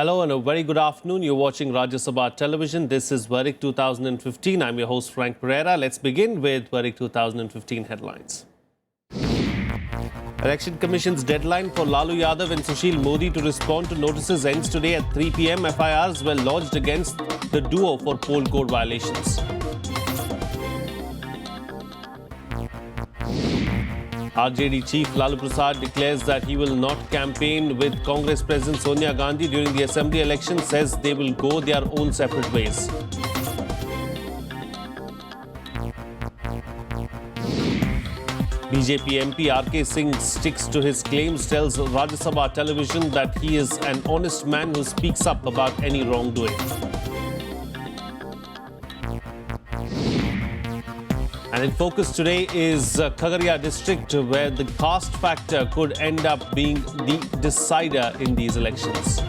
Hello and a very good afternoon. You're watching Rajya Sabha Television. This is Verdict 2015. I'm your host Frank Pereira. Let's begin with Verdict 2015 headlines. Election Commission's deadline for Lalu Yadav and Sushil Modi to respond to notices ends today at 3 p.m. FIRs were lodged against the duo for poll code violations. RJD Chief Lalu Prasad declares that he will not campaign with Congress President Sonia Gandhi during the Assembly election, says they will go their own separate ways. BJP MP RK Singh sticks to his claims, tells Rajya Sabha Television that he is an honest man who speaks up about any wrongdoing. And in focus today is Khagaria district, where the caste factor could end up being the decider in these elections.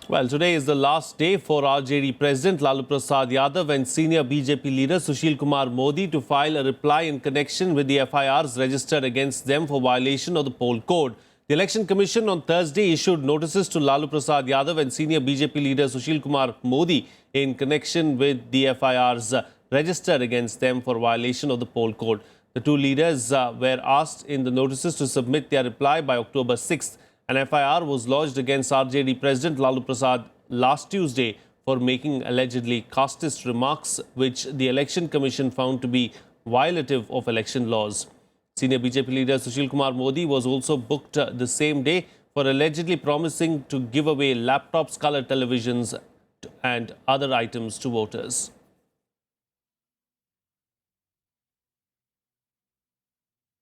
Well, today is the last day for RJD President Lalu Prasad Yadav and senior BJP leader Sushil Kumar Modi to file a reply in connection with the FIRs registered against them for violation of the poll code. The Election Commission on Thursday issued notices to Lalu Prasad Yadav and senior BJP leader Sushil Kumar Modi in connection with the FIRs registered against them for violation of the poll code. The two leaders were asked in the notices to submit their reply by October 6th. An FIR was lodged against RJD President Lalu Prasad last Tuesday for making allegedly casteist remarks, which the Election Commission found to be violative of election laws. Senior BJP leader Sushil Kumar Modi was also booked the same day for allegedly promising to give away laptops, color televisions and other items to voters.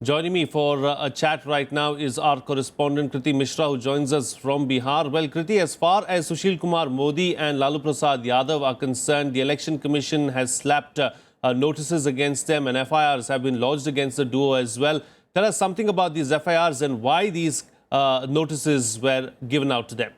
Joining me for a chat right now is our correspondent Kriti Mishra, who joins us from Bihar. Well, Kriti, as far as Sushil Kumar Modi and Lalu Prasad Yadav are concerned, the Election Commission has slapped notices against them and FIRs have been lodged against the duo as well. Tell us something about these FIRs and why these notices were given out to them.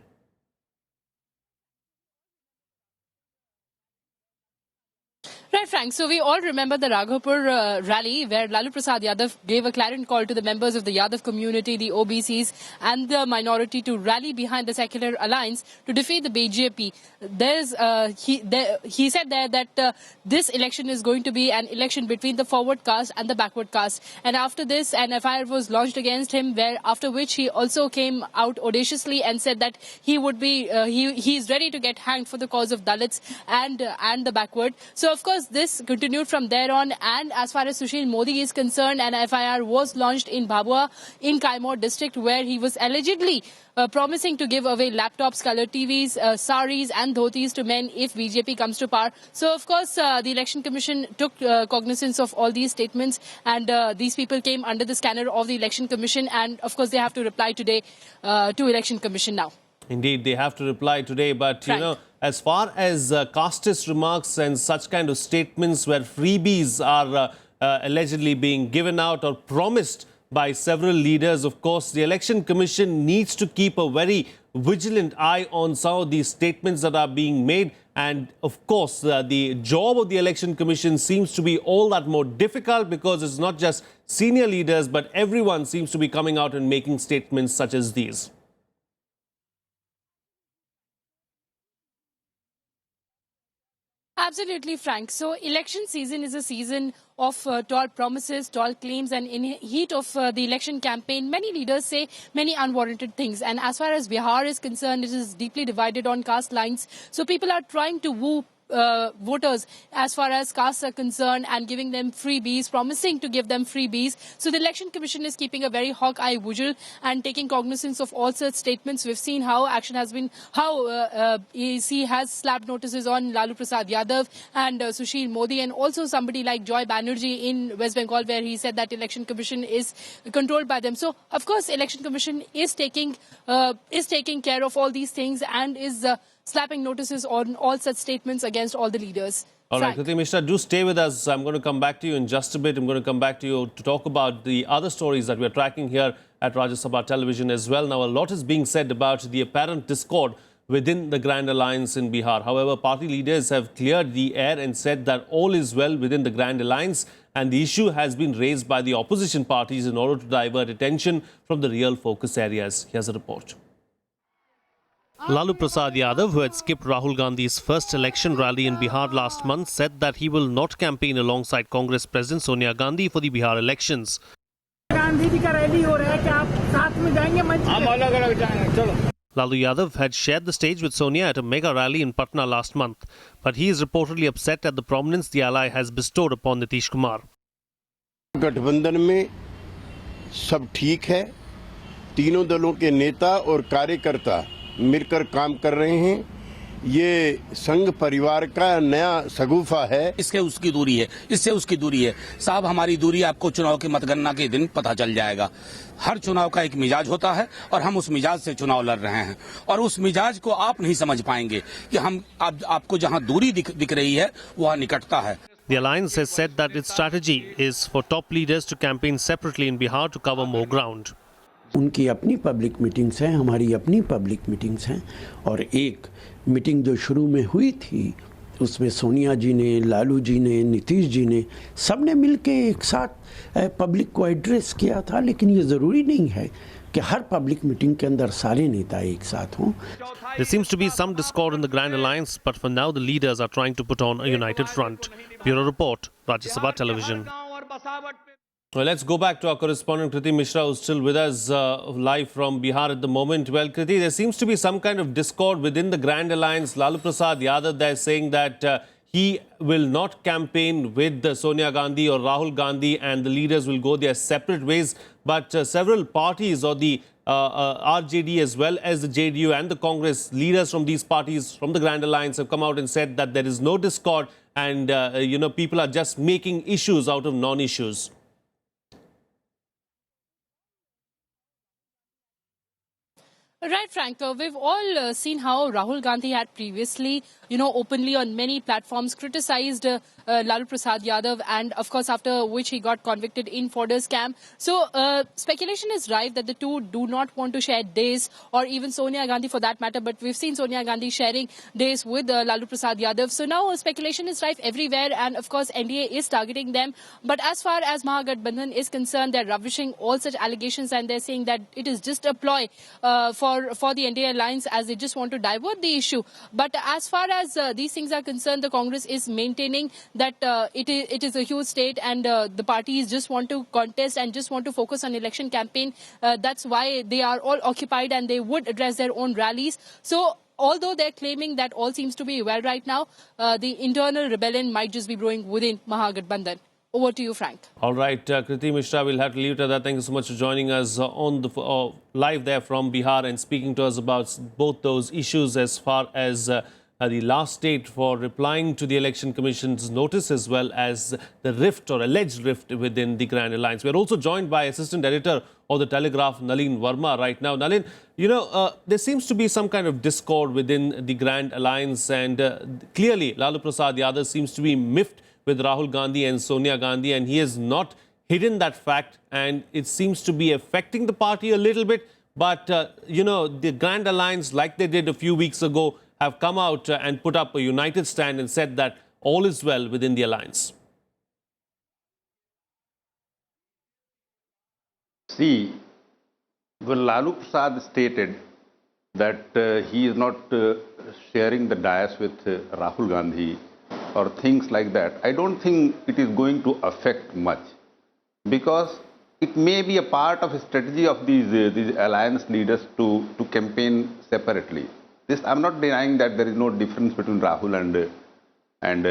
Right, Frank. So we all remember the Raghapur rally where Lalu Prasad Yadav gave a clarion call to the members of the Yadav community, the OBCs and the minority to rally behind the secular alliance to defeat the BJP. He said there that this election is going to be an election between the forward caste and the backward caste. And after this, an FIR was launched against him, after which he also came out audaciously and said that he would be he is ready to get hanged for the cause of Dalits and the backward. So of course, this continued from there on, and as far as Sushil Modi is concerned, an FIR was launched in Bhabua in Kaimur district, where he was allegedly promising to give away laptops, color TVs, saris and dhotis to men if BJP comes to power. So of course, the Election Commission took cognizance of all these statements, and these people came under the scanner of the Election Commission, and of course they have to reply today to Election Commission now. Indeed, they have to reply today, but you know, as far as casteist remarks and such kind of statements where freebies are allegedly being given out or promised by several leaders, of course, the Election Commission needs to keep a very vigilant eye on some of these statements that are being made. And of course, the job of the Election Commission seems to be all that more difficult, because it's not just senior leaders, but everyone seems to be coming out and making statements such as these. Absolutely, Frank. So election season is a season of tall promises, tall claims, and in heat of the election campaign, many leaders say many unwarranted things. And as far as Bihar is concerned, it is deeply divided on caste lines. So people are trying to woo voters as far as castes are concerned and giving them freebies, promising to give them freebies. So the Election Commission is keeping a very hawk-eye vigil and taking cognizance of all such statements. We've seen how action has been, how EC has slapped notices on Lalu Prasad Yadav and Sushil Modi, and also somebody like Joy Banerjee in West Bengal, where he said that Election Commission is controlled by them. So of course, Election Commission is taking care of all these things and is slapping notices on all such statements against all the leaders. All right, Kriti Mishra, do stay with us. I'm going to come back to you in just a bit. I'm going to come back to you to talk about the other stories that we're tracking here at Rajya Sabha Television as well. Now, a lot is being said about the apparent discord within the Grand Alliance in Bihar. However, party leaders have cleared the air and said that all is well within the Grand Alliance and the issue has been raised by the opposition parties in order to divert attention from the real focus areas. Here's a report. Lalu Prasad Yadav, who had skipped Rahul Gandhi's first election rally in Bihar last month, said that he will not campaign alongside Congress President Sonia Gandhi for the Bihar elections. Lalu Yadav had shared the stage with Sonia at a mega rally in Patna last month, but he is reportedly upset at the prominence the ally has bestowed upon Nitish Kumar. गठबंधन में सब ठीक है, तीनों दलों के नेता और कार्यकर्ता मिलकर काम कर रहे हैं। ये संघ परिवार का नया सगुफा है। इसके उसकी दूरी है, इससे उसकी दूरी है। साहब, हमारी दूरी आपको चुनाव की मतगणना के दिन पता चल जाएगा। हर चुनाव का एक मिजाज होता है और हम उस मिजाज से चुनाव लड़ रहे हैं और उस मिजाज को आप नहीं समझ पाएंगे कि हम आपको जहां दूरी दिख रही है वहां निकटता है। The alliance has said that its strategy is for top leaders to campaign separately in Bihar to cover more ground. उनकी अपनी पब्लिक मीटिंग्स हैं, हमारी अपनी पब्लिक मीटिंग्स हैं और एक मीटिंग जो शुरू में हुई थी उसमें सोनिया जी ने, लालू जी ने, नीतीश जी ने सब ने मिलकर एक साथ पब्लिक को एड्रेस किया था। लेकिन ये ज़रूरी नहीं है कि हर पब्लिक मीटिंग के अंदर सारे नेता एक साथ हों। There seems to be some discord in the Grand Alliance, but for now the leaders are trying to put on a united front. Bureau Report, Rajya Sabha Television. Well, let's go back to our correspondent Kriti Mishra, who's still with us live from Bihar at the moment. Well, Kriti, there seems to be some kind of discord within the Grand Alliance. Lalu Prasad Yadav there saying that he will not campaign with Sonia Gandhi or Rahul Gandhi and the leaders will go their separate ways. But several parties or the RJD as well as the JDU and the Congress leaders from these parties from the Grand Alliance have come out and said that there is no discord and, people are just making issues out of non-issues. Right, Frank. We've all seen how Rahul Gandhi had previously, openly on many platforms criticized Lalu Prasad Yadav, and of course after which he got convicted in Fodder scam. So speculation is rife that the two do not want to share days, or even Sonia Gandhi for that matter. But we've seen Sonia Gandhi sharing days with Lalu Prasad Yadav. So now speculation is rife everywhere, and of course NDA is targeting them. But as far as Mahagathbandhan is concerned, they're rubbishing all such allegations, and they're saying that it is just a ploy for the NDA alliance, as they just want to divert the issue. But as far as these things are concerned, the Congress is maintaining that it is a huge state and the parties just want to contest and just want to focus on election campaign. That's why they are all occupied and they would address their own rallies. So although they're claiming that all seems to be well right now, the internal rebellion might just be brewing within Mahagathbandhan. Over to you, Frank. All right, Kriti Mishra, we'll have to leave it at that. Thank you so much for joining us on the live there from Bihar and speaking to us about both those issues as far as the last date for replying to the Election Commission's notice as well as the rift or alleged rift within the Grand Alliance. We're also joined by Assistant Editor of the Telegraph, Nalin Verma, right now. Nalin, there seems to be some kind of discord within the Grand Alliance and clearly Lalu Prasad Yadav seems to be miffed with Rahul Gandhi and Sonia Gandhi, and he has not hidden that fact, and it seems to be affecting the party a little bit. But, the Grand Alliance, like they did a few weeks ago, have come out and put up a united stand and said that all is well within the alliance. See, when Lalu Prasad stated that he is not sharing the dais with Rahul Gandhi, or things like that, I don't think it is going to affect much, because it may be a part of a strategy of these alliance leaders to campaign separately. This, I'm not denying that there is no difference between Rahul and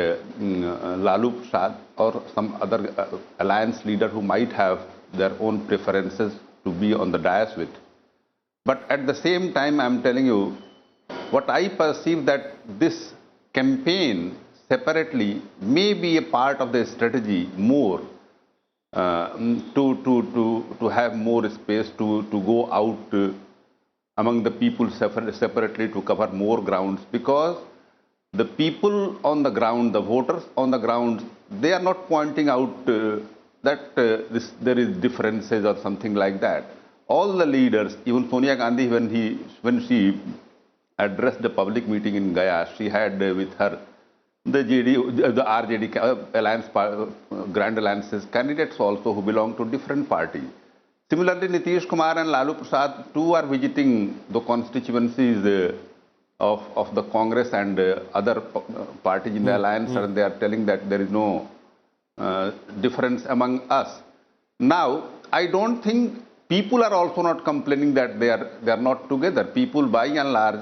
Lalu Prasad or some other alliance leader who might have their own preferences to be on the dais with. But at the same time, I'm telling you, what I perceive that this campaign separately may be a part of the strategy more to have more space to go out among the people separately to cover more grounds, because the people on the ground, the voters on the ground, they are not pointing out that there is differences or something like that. All the leaders, even Sonia Gandhi, when she addressed the public meeting in Gaya, she had with her the RJD alliance, Grand Alliance's candidates also who belong to different parties. Similarly, Nitish Kumar and Lalu Prasad too are visiting the constituencies of the Congress and other parties in the alliance, and they are telling that there is no difference among us. Now, I don't think people are also not complaining that they are not together. People, by and large,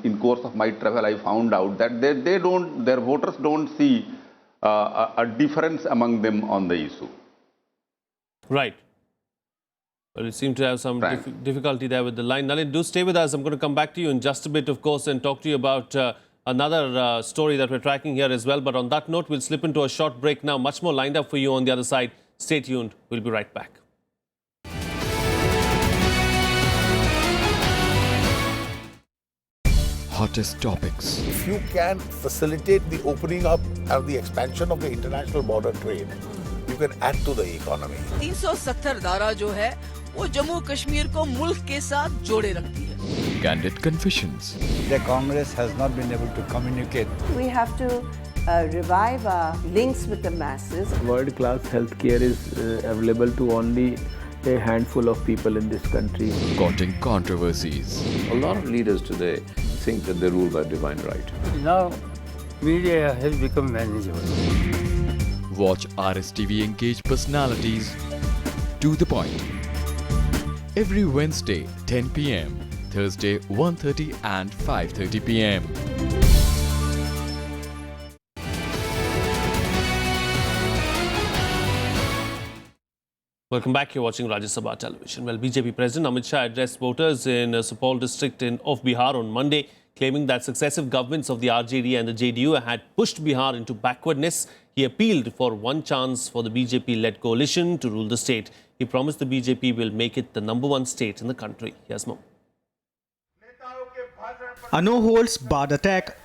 in course of my travel, I found out that their voters don't see a difference among them on the issue. Right. Well, you seem to have some difficulty there with the line. Nalin, do stay with us. I'm going to come back to you in just a bit, of course, and talk to you about another story that we're tracking here as well. But on that note, we'll slip into a short break now. Much more lined up for you on the other side. Stay tuned. We'll be right back. Hottest topics. If you can facilitate the opening up and the expansion of the international border trade, you can add to the economy. 370 धारा जो है वो जम्मू कश्मीर को मुल्क के साथ जोड़े रखती है. Candid confessions. The Congress has not been able to communicate. We have to revive our links with the masses. World-class healthcare is available to only a handful of people in this country. Courting controversies. A lot of leaders today think that they rule by divine right. Now, media has become manageable. Watch RSTV engage personalities to the point. Every Wednesday, 10 p.m., Thursday, 1:30 and 5:30 p.m. Welcome back. You're watching Rajya Sabha television. Well, BJP President Amit Shah addressed voters in Supaul district of Bihar on Monday, claiming that successive governments of the RJD and the JDU had pushed Bihar into backwardness. He appealed for one chance for the BJP-led coalition to rule the state. He promised the BJP will make it the #1 state in the country. Here's more. A no-holds-barred attack.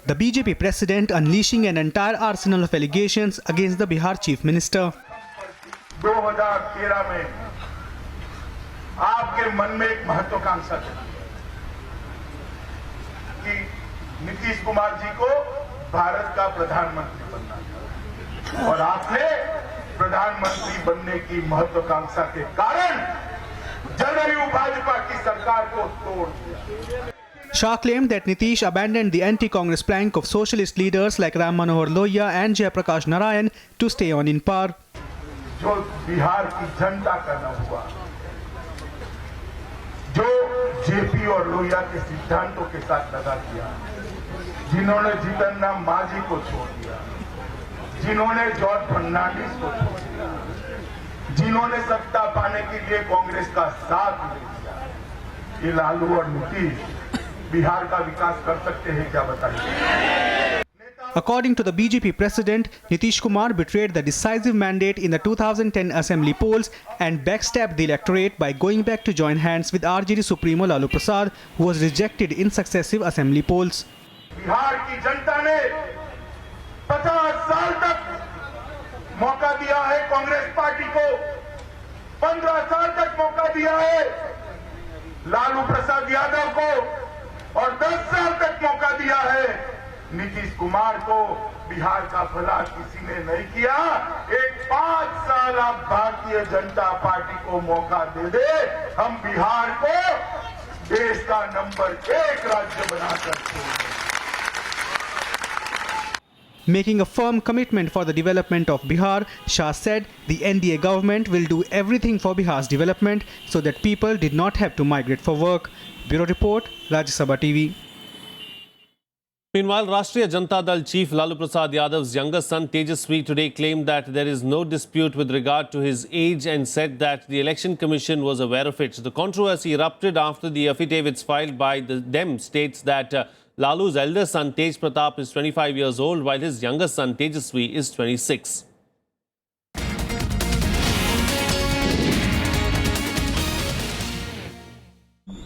The BJP president unleashing an entire arsenal of allegations against the Bihar chief minister. 2013 में आपके मन में एक महत्वाकांक्षा थी कि नीतीश कुमार जी को भारत का प्रधानमंत्री बनना है और आपने प्रधानमंत्री बनने की महत्वाकांक्षा के कारण जदयू भाजपा की सरकार को तोड़ दिया. Shah claimed that Nitish abandoned the anti-Congress plank of socialist leaders like Ram Manohar Lohia and Jayaprakash Narayan to stay on in power. जो बिहार की जनता का न हुआ, जो जेपी और लोहिया के सिद्धांतों के साथ लगा किया, जिन्होंने जीतन राम मांझी को छोड़ दिया, जिन्होंने जॉर्ज फर्नांडिस को छोड़ दिया, जिन्होंने सत्ता पाने के लिए कांग्रेस का साथ ले दिया, ये लालू और नीतीश बिहार का विकास कर सकते हैं क्या बताइए. According to the BJP president, Nitish Kumar betrayed the decisive mandate in the 2010 assembly polls and backstabbed the electorate by going back to join hands with RJD Supremo Lalu Prasad, who was rejected in successive assembly polls. Bihar की जनता ने 50 साल तक मौका दिया है Congress party को, 15 साल तक मौका दिया है लालू प्रसाद यादव को और 10 साल तक मौका दिया है नीतीश कुमार को. बिहार का भला किसी ने नहीं किया. एक 5 साल आप भारतीय जनता पार्टी को मौका दे दे, हम बिहार को देश का नंबर 1 राज्य बना सकते हैं. Making a firm commitment for the development of Bihar, Shah said the NDA government will do everything for Bihar's development so that people did not have to migrate for work. Bureau Report, Rajya Sabha TV. Meanwhile, Rashtriya Janata Dal chief Lalu Prasad Yadav's younger son Tejaswi today claimed that there is no dispute with regard to his age and said that the Election Commission was aware of it. The controversy erupted after the affidavits filed by them states that Lalu's elder son Tej Pratap is 25 years old while his younger son Tejaswi is 26.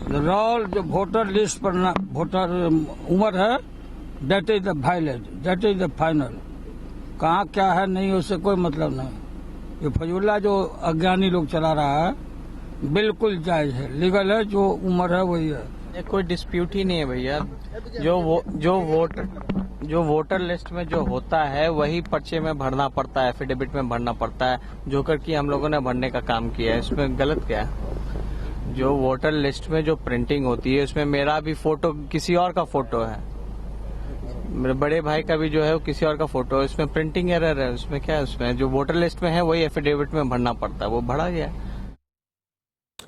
The roll, the voter list पर voter उम्र है, that is the valid, that is the final. कहाँ क्या है नहीं उससे कोई मतलब नहीं. ये फजूला जो अज्ञानी लोग चला रहा है बिल्कुल जायज है, लीगल है, जो उम्र है वही है. कोई डिस्प्यूट ही नहीं है भैया. जो जो वोटर लिस्ट में जो होता है वही पर्चे में भरना पड़ता है, एफिडेविट में भरना पड़ता है, जो कि हम लोगों ने भरने का काम किया है। इसमें गलत क्या है? जो वोटर लिस्ट में जो प्रिंटिंग होती है उसमें मेरा भी फोटो किसी और का फोटो है, मेरे बड़े भाई का भी जो है वो किसी और का फोटो है, इसमें प्रिंटिंग एरर है। उसमें क्या है? उसमें जो वोटर लिस्ट में है वही एफिडेविट में भरना पड़ता है, वो भरा गया।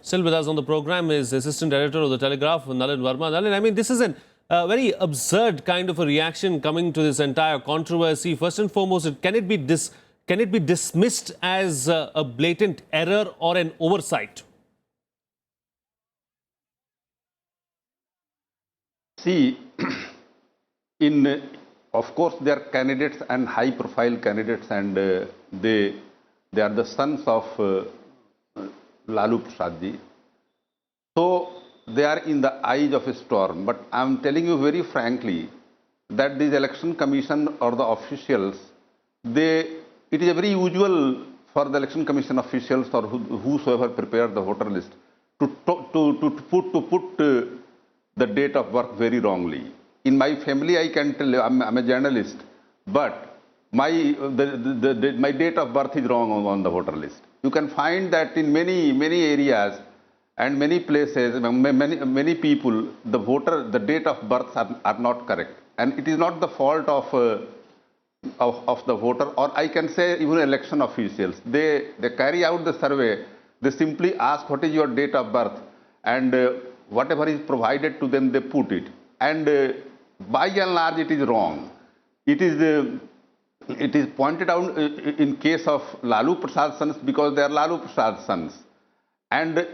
Still with us on the program is Assistant Editor of the Telegraph, Nalin Verma. Nalin, I mean, this is a very absurd kind of a reaction coming to this entire controversy. First and foremost, can it be dismissed as a blatant error or an oversight? See, of course, they are candidates and high-profile candidates, and they are the sons of Lalu Prasad ji. So they are in the eyes of a storm. But I am telling you very frankly that this election commission or the officials, it is very usual for the election commission officials or whosoever prepared the voter list to put the date of birth very wrongly. In my family, I can tell you, I'm a journalist, but my date of birth is wrong on the voter list. You can find that in many areas and many places, many people, the date of births are not correct, and it is not the fault of the voter, or I can say even election officials. They carry out the survey. They simply ask what is your date of birth, and whatever is provided to them, they put it, and by and large it is wrong. It is pointed out in case of Lalu Prasad's sons because they are Lalu Prasad's sons. And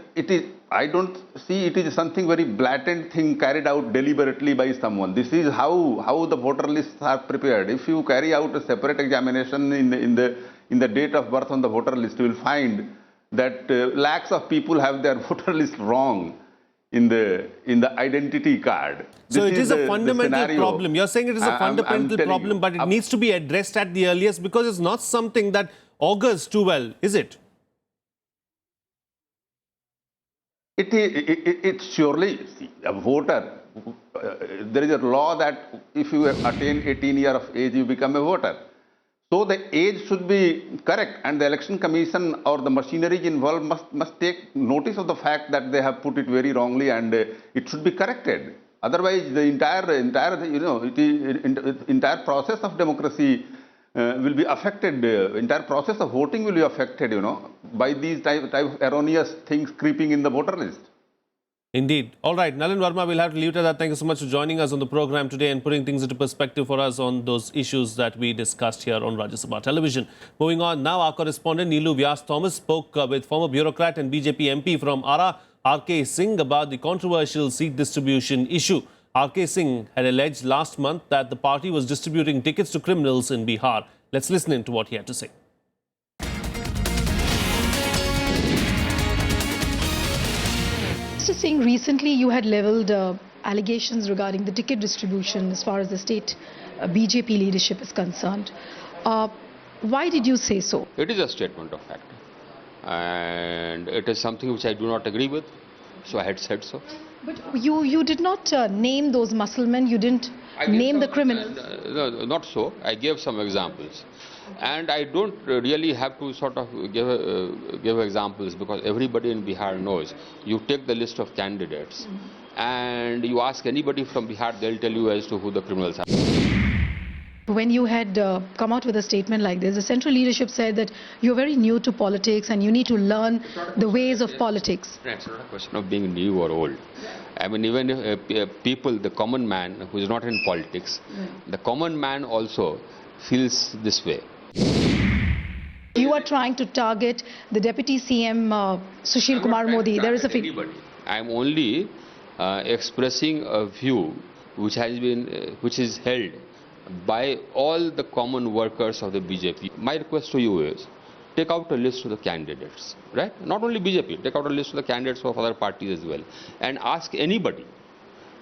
I don't see it is something very blatant thing carried out deliberately by someone. This is how the voter lists are prepared. If you carry out a separate examination in the date of birth on the voter list, you will find that lakhs of people have their voter list wrong in the identity card. So it is a fundamental problem. You're saying it is a fundamental problem, but it needs to be addressed at the earliest because it's not something that augurs too well, is it? It surely, see, a voter, there is a law that if you attain 18 years of age, you become a voter. So the age should be correct, and the election commission or the machinery involved must take notice of the fact that they have put it very wrongly, and it should be corrected. Otherwise, the entire process of democracy will be affected. Entire process of voting will be affected, by these type of erroneous things creeping in the voter list. Indeed. All right, Nalin Verma, we'll have to leave it at that. Thank you so much for joining us on the program today and putting things into perspective for us on those issues that we discussed here on Rajya Sabha television. Moving on, now our correspondent Neelu Vyas Thomas spoke with former bureaucrat and BJP MP from Ara, R.K. Singh, about the controversial seat distribution issue. R.K. Singh had alleged last month that the party was distributing tickets to criminals in Bihar. Let's listen in to what he had to say. Mr. Singh, recently you had levelled allegations regarding the ticket distribution as far as the state BJP leadership is concerned. Why did you say so? It is a statement of fact, and it is something which I do not agree with, so I had said so. But you did not name those musclemen, you didn't name the criminals. No, not so. I gave some examples. And I don't really have to sort of give examples because everybody in Bihar knows. You take the list of candidates and you ask anybody from Bihar, they'll tell you as to who the criminals are. When you had come out with a statement like this, the central leadership said that you're very new to politics and you need to learn the ways of politics. It's not a question of being new or old. I mean, even if people, the common man who is not in politics, the common man also feels this way. You are trying to target the Deputy CM Sushil Kumar Modi. There is a anybody. I am only expressing a view which is held by all the common workers of the BJP. My request to you is, take out a list of the candidates, right? Not only BJP, take out a list of the candidates of other parties as well, and ask anybody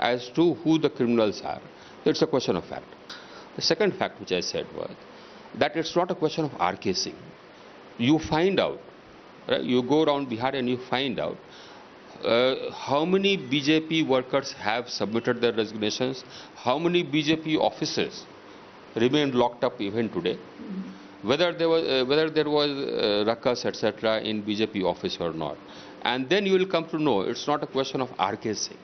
as to who the criminals are. It's a question of fact. The second fact which I said was that it's not a question of R.K. Singh. You find out, right? You go around Bihar and you find out how many BJP workers have submitted their resignations, how many BJP officers remained locked up even today. Whether there was ruckus, etc. in BJP office or not. And then you will come to know it's not a question of RK Singh.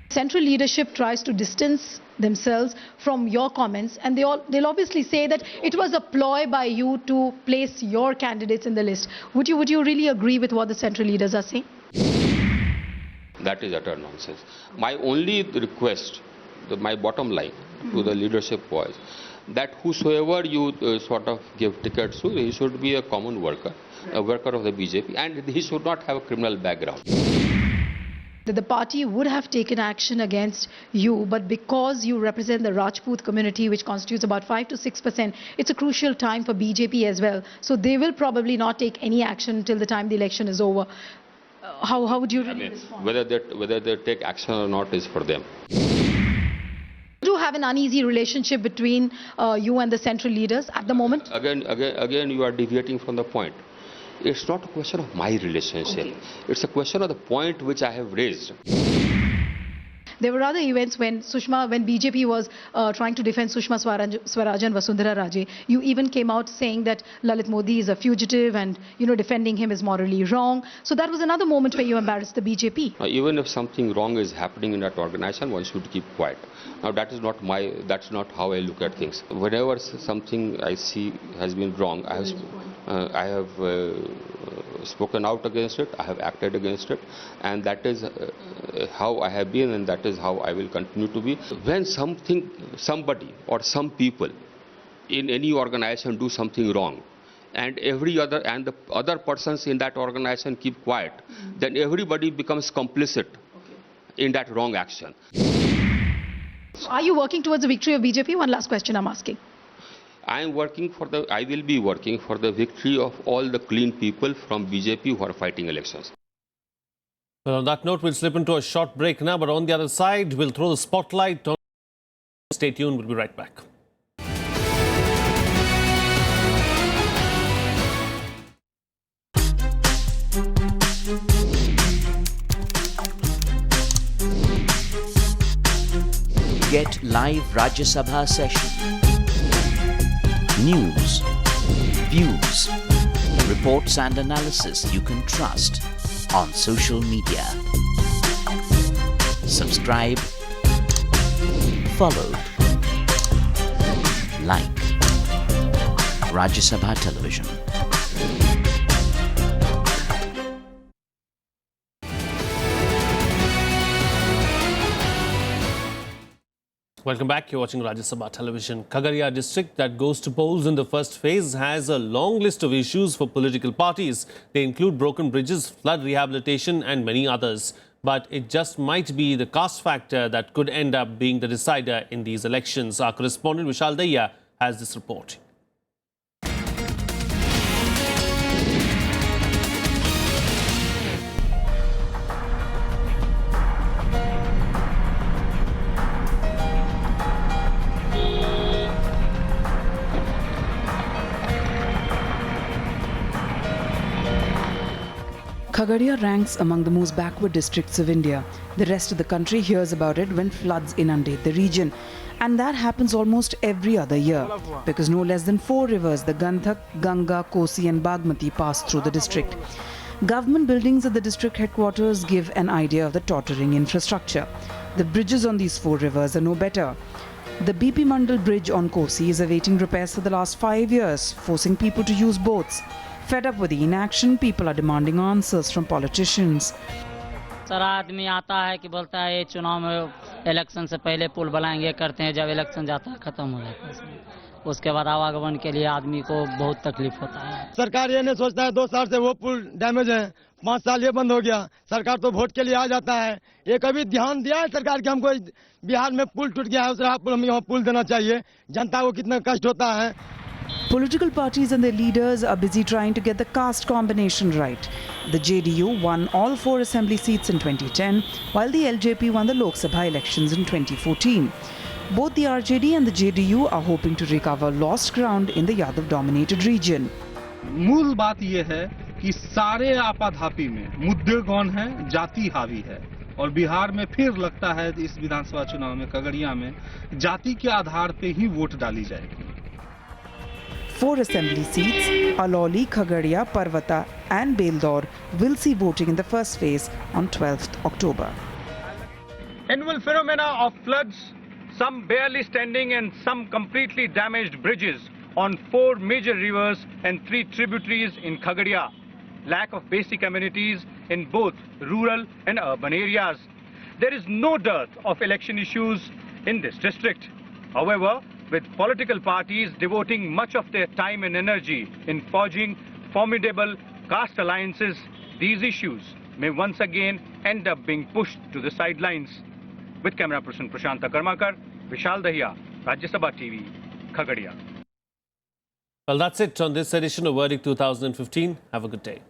Central leadership tries to distance themselves from your comments, and they'll obviously say that it was a ploy by you to place your candidates in the list. Would you really agree with what the central leaders are saying? That is utter nonsense. My only request, my bottom line to the leadership was that whosoever you sort of give tickets to, he should be a common worker, a worker of the BJP, and he should not have a criminal background. That the party would have taken action against you, but because you represent the Rajput community, which constitutes about 5 to 6%, it's a crucial time for BJP as well. So they will probably not take any action till the time the election is over. How would you really respond? Whether they take action or not is for them. Do you have an uneasy relationship between you and the central leaders at the moment? Again, you are deviating from the point. It's not a question of my relationship. Okay. It's a question of the point which I have raised. There were other events when BJP was trying to defend Sushma Swaraj and Vasundhara Raje. You even came out saying that Lalit Modi is a fugitive and, defending him is morally wrong. So that was another moment where you embarrassed the BJP. Even if something wrong is happening in that organization, one should keep quiet. Now that's not how I look at things. Whenever something I see has been wrong, I have spoken out against it, I have acted against it, and that is how I have been, and that is how I will continue to be. When somebody or some people in any organization do something wrong, and the other persons in that organization keep quiet, then everybody becomes complicit in that wrong action. Are you working towards the victory of BJP? One last question I'm asking. I will be working for the victory of all the clean people from BJP who are fighting elections. Well, on that note, we'll slip into a short break now, but on the other side, we'll throw the spotlight on. Stay tuned, we'll be right back. Get live Rajya Sabha session. News, views, reports and analysis you can trust on social media. Subscribe, follow, like Rajya Sabha Television. Welcome back. You're watching Rajya Sabha Television. Khagaria district that goes to polls in the first phase has a long list of issues for political parties. They include broken bridges, flood rehabilitation and many others. But it just might be the caste factor that could end up being the decider in these elections. Our correspondent Vishal Daya has this report. Khagaria ranks among the most backward districts of India. The rest of the country hears about it when floods inundate the region. And that happens almost every other year, because no less than 4 rivers, the Gandhak, Ganga, Kosi and Bagmati, pass through the district. Government buildings at the district headquarters give an idea of the tottering infrastructure. The bridges on these 4 rivers are no better. The BP Mandal bridge on Kosi is awaiting repairs for the last 5 years, forcing people to use boats. Fed up with the inaction, people are demanding answers from politicians. सारा आदमी आता है कि बोलता है ये चुनाव में इलेक्शन से पहले पुल बनाएंगे करते हैं, जब इलेक्शन जाता है खत्म हो जाता है, उसके बाद आवागमन के लिए आदमी को बहुत तकलीफ होता है। सरकार ये नहीं सोचता है 2 साल से वो पुल डैमेज है, 5 साल ये बंद हो गया, सरकार तो वोट के लिए आ जाता है। ये कभी ध्यान दिया है सरकार कि हमको बिहार में पुल टूट गया है, उस राह हम यहाँ पुल देना चाहिए, जनता को कितना कष्ट होता है। Political parties and their leaders are busy trying to get the caste combination right. The JDU won all 4 assembly seats in 2010, while the LJP won the Lok Sabha elections in 2014. Both the RJD and the JDU are hoping to recover lost ground in the Yadav-dominated region. मूल बात यह है कि सारे आपाधापी में मुद्दे कौन है, जाति हावी है। और बिहार में फिर लगता है इस विधानसभा चुनाव में खगड़िया में जाति के आधार पे ही वोट डाली जाएगी। 4 assembly seats, Aloli, Khagadia, Parvata and Beldor will see voting in the first phase on 12th October. Annual phenomena of floods, some barely standing and some completely damaged bridges on 4 major rivers and 3 tributaries in Khagadia. Lack of basic amenities in both rural and urban areas. There is no dearth of election issues in this district. However, with political parties devoting much of their time and energy in forging formidable caste alliances, these issues may once again end up being pushed to the sidelines. With camera person Prashanta Karmakar, Vishal Dahiya, Rajya Sabha TV, Khagadia. Well, that's it on this edition of Verdict 2015. Have a good day.